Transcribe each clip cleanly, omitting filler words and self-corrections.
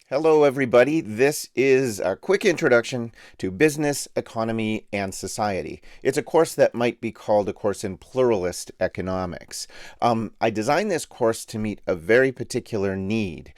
Hello, everybody. This is a quick introduction to business, economy, and society. It's a course that might be called a course in pluralist economics. I designed this course to meet a very particular need.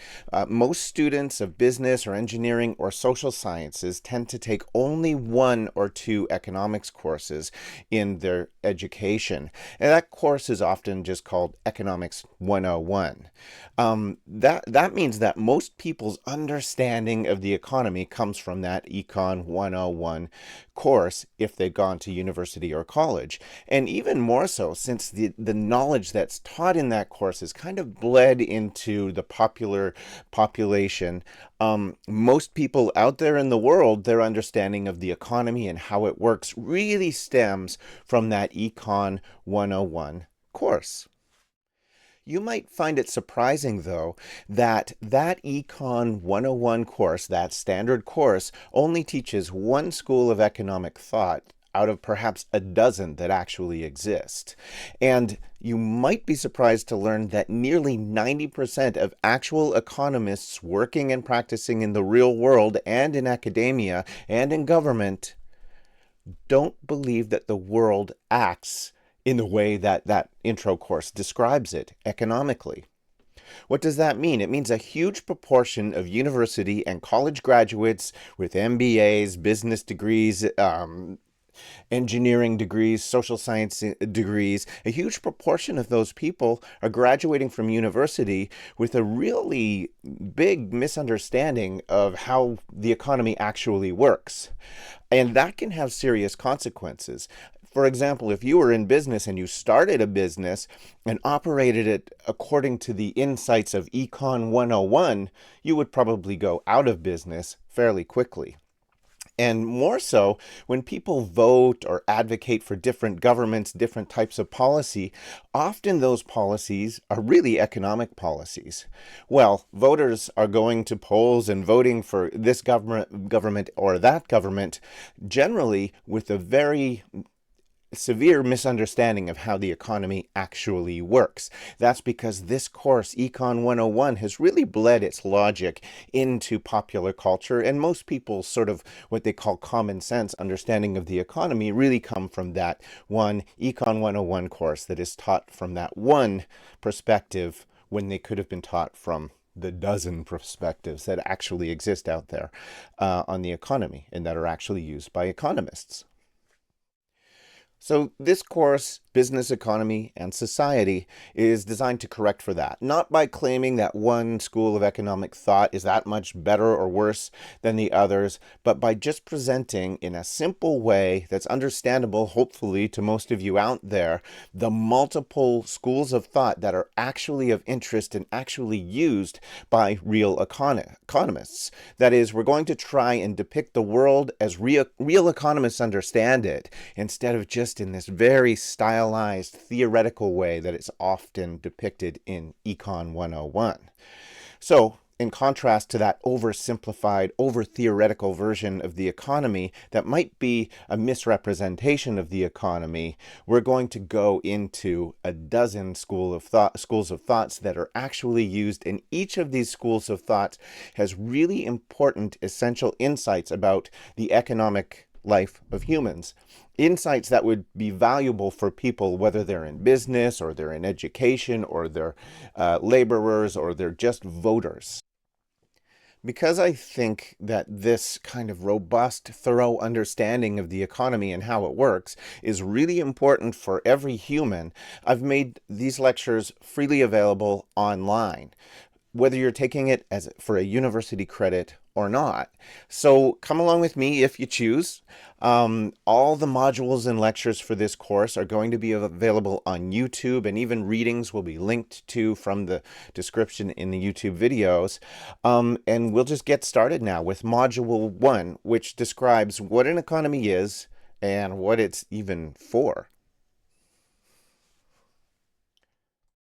Most students of business or engineering or social sciences tend to take only one or two economics courses in their education, and that course is often just called Economics 101. That means that most people's understanding of the economy comes from that Econ 101 course if they've gone to university or college. And even more so, since the knowledge that's taught in that course is kind of bled into the popular population, most people out there in the world, their understanding of the economy and how it works really stems from that Econ 101 course. You might find it surprising, though, that Econ 101 course, that standard course, only teaches one school of economic thought out of perhaps a dozen that actually exist. And you might be surprised to learn that nearly 90% of actual economists working and practicing in the real world and in academia and in government don't believe that the world acts in the way that that intro course describes it economically. What does that mean? It means a huge proportion of university and college graduates with MBAs, business degrees, engineering degrees, social science degrees, a huge proportion of those people are graduating from university with a really big misunderstanding of how the economy actually works. And that can have serious consequences. For example, if you were in business and you started a business and operated it according to the insights of Econ 101, you would probably go out of business fairly quickly. And more so, when people vote or advocate for different governments, different types of policy, often those policies are really economic policies. Well, voters are going to polls and voting for this government or that government, generally with a very severe misunderstanding of how the economy actually works. That's because this course, Econ 101, has really bled its logic into popular culture, and most people's sort of what they call common sense understanding of the economy really come from that one Econ 101 course that is taught from that one perspective when they could have been taught from the dozen perspectives that actually exist out there on the economy and that are actually used by economists. So this course, Business, Economy, and Society, is designed to correct for that. Not by claiming that one school of economic thought is that much better or worse than the others, but by just presenting in a simple way that's understandable, hopefully, to most of you out there, the multiple schools of thought that are actually of interest and actually used by real economists. That is, we're going to try and depict the world as real economists understand it, instead of just in this very stylized theoretical way that it's often depicted in Econ 101. So, in contrast to that oversimplified, over-theoretical version of the economy that might be a misrepresentation of the economy, we're going to go into a dozen schools of thoughts that are actually used, and each of these schools of thought has really important, essential insights about the economic life of humans. Insights that would be valuable for people, whether they're in business or they're in education or they're laborers or they're just voters. Because I think that this kind of robust, thorough understanding of the economy and how it works is really important for every human, I've made these lectures freely available online, whether you're taking it as for a university credit or not. So come along with me if you choose. All the modules and lectures for this course are going to be available on YouTube, and even readings will be linked to from the description in the YouTube videos. And we'll just get started now with Module 1, which describes what an economy is and what it's even for.